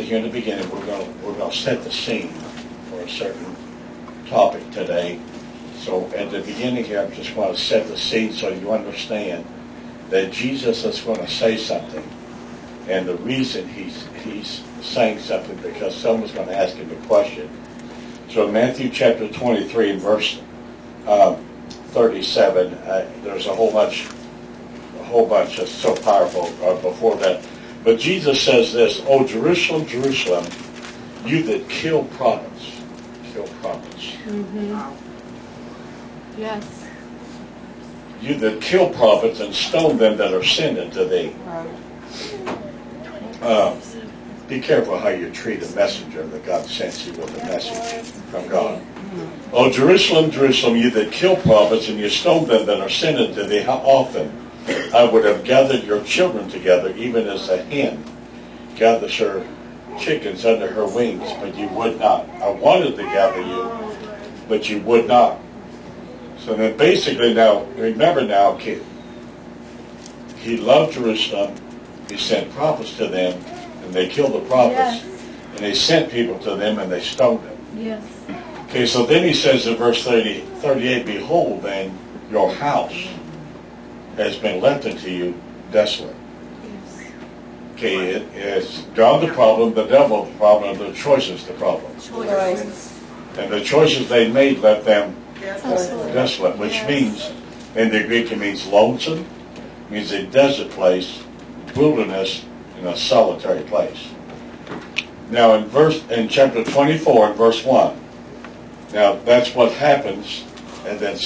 here in the beginning, we're going to set the scene for a certain topic today. So at the beginning here, I just want to set the scene so you understand that Jesus is going to say something. And the reason he's saying something, because someone's going to ask him a question. So in Matthew chapter 23 and verse 37, there's a whole bunch that's so powerful before that. But Jesus says this, "O Jerusalem, Jerusalem, you that kill prophets." Mm-hmm. Yes. "You that kill prophets and stone them that are sent unto thee." Be careful how you treat a messenger that God sends you with a message from God. "O Jerusalem, Jerusalem, you that kill prophets and you stone them that are sent unto thee, how often I would have gathered your children together, even as a hen gathers her chickens under her wings, but you would not. I wanted to gather you, but you would not." So then basically now, remember now, kid, he loved Jerusalem. He sent prophets to them, and they killed the prophets. Yes. And they sent people to them, and they stoned them. Yes. Okay, so then he says in verse 38, "Behold, then, your house has been left unto you desolate." Yes. Okay, it's God the problem, the devil the problem, and the choices the problem. Choices. And the choices they made left them Desolate. which Yes. means, in the Greek, it means lonesome, means a desert place, wilderness, in a solitary place. Now in chapter 24 and verse 1, now that's what happens, and then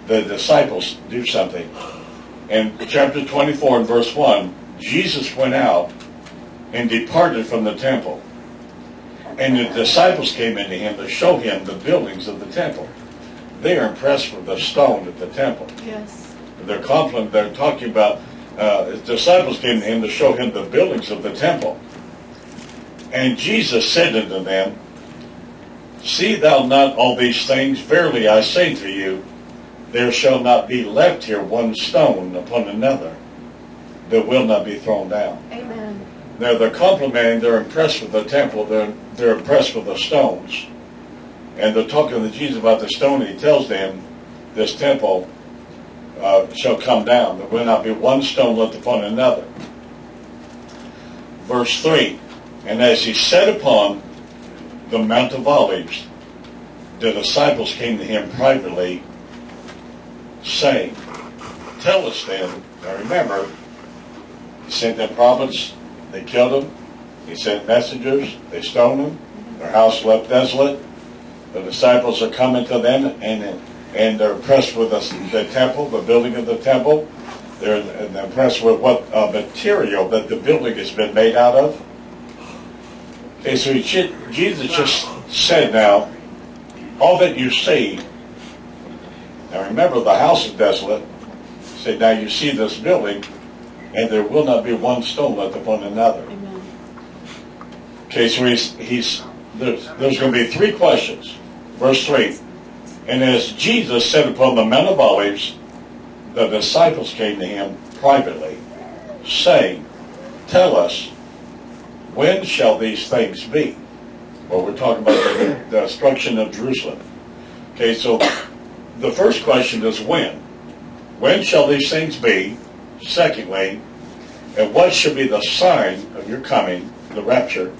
the disciples do something. In chapter 24 and verse 1, Jesus went out and departed from the temple. And the disciples came into him to show him the buildings of the temple. They are impressed with the stone at the temple. Yes. They're talking about, his disciples came to him to show him the buildings of the temple. And Jesus said unto them, "See thou not all these things? Verily I say to you, there shall not be left here one stone upon another that will not be thrown down." Amen. Now they're complimenting, they're impressed with the temple, they're impressed with the stones. And they're talking to Jesus about the stone, and he tells them, this temple shall come down. There will not be one stone left upon another. Verse 3, "And as he sat upon the Mount of Olives, the disciples came to him privately, saying, Tell us then." Now remember, he sent them prophets, they killed them. He sent messengers, they stoned them. Their house left desolate. The disciples are coming to them, and they're impressed with the temple, the building of the temple. They're impressed with what material that the building has been made out of. Okay, so Jesus just said now, all that you see, now remember the house is desolate. He said, now you see this building, and there will not be one stone left upon another. Amen. Okay, so there's going to be three questions. Verse 3, "And as Jesus sat upon the Mount of Olives, the disciples came to him privately, saying, Tell us, when shall these things be?" Well, we're talking about the destruction of Jerusalem. Okay, so the first question is when. When shall these things be? Secondly, and what should be the sign of your coming, the rapture,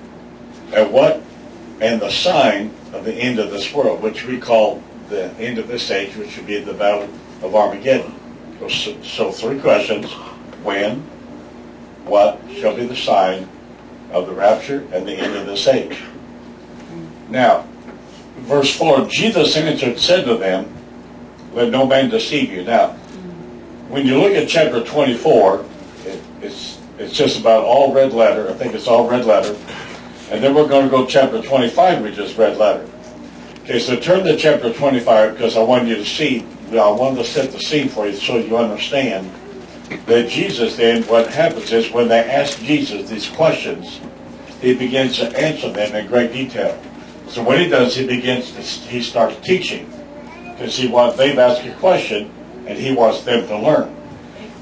and the sign of the end of this world, which we call the end of this age, which would be the Battle of Armageddon. So three questions: when, what shall be the sign of the rapture and the end of this age? Now, verse 4, Jesus answered, said to them, "Let no man deceive you." Now, when you look at chapter 24, it's just about all red letter. I think it's all red letter. And then we're going to go to chapter 25, which is red letter. Okay, so turn to chapter 25, because I want you to see, I wanted to set the scene for you so you understand that Jesus then, what happens is when they ask Jesus these questions, he begins to answer them in great detail. So what he does, he starts teaching, because they've asked a question, and he wants them to learn.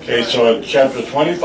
Okay, so in chapter 25,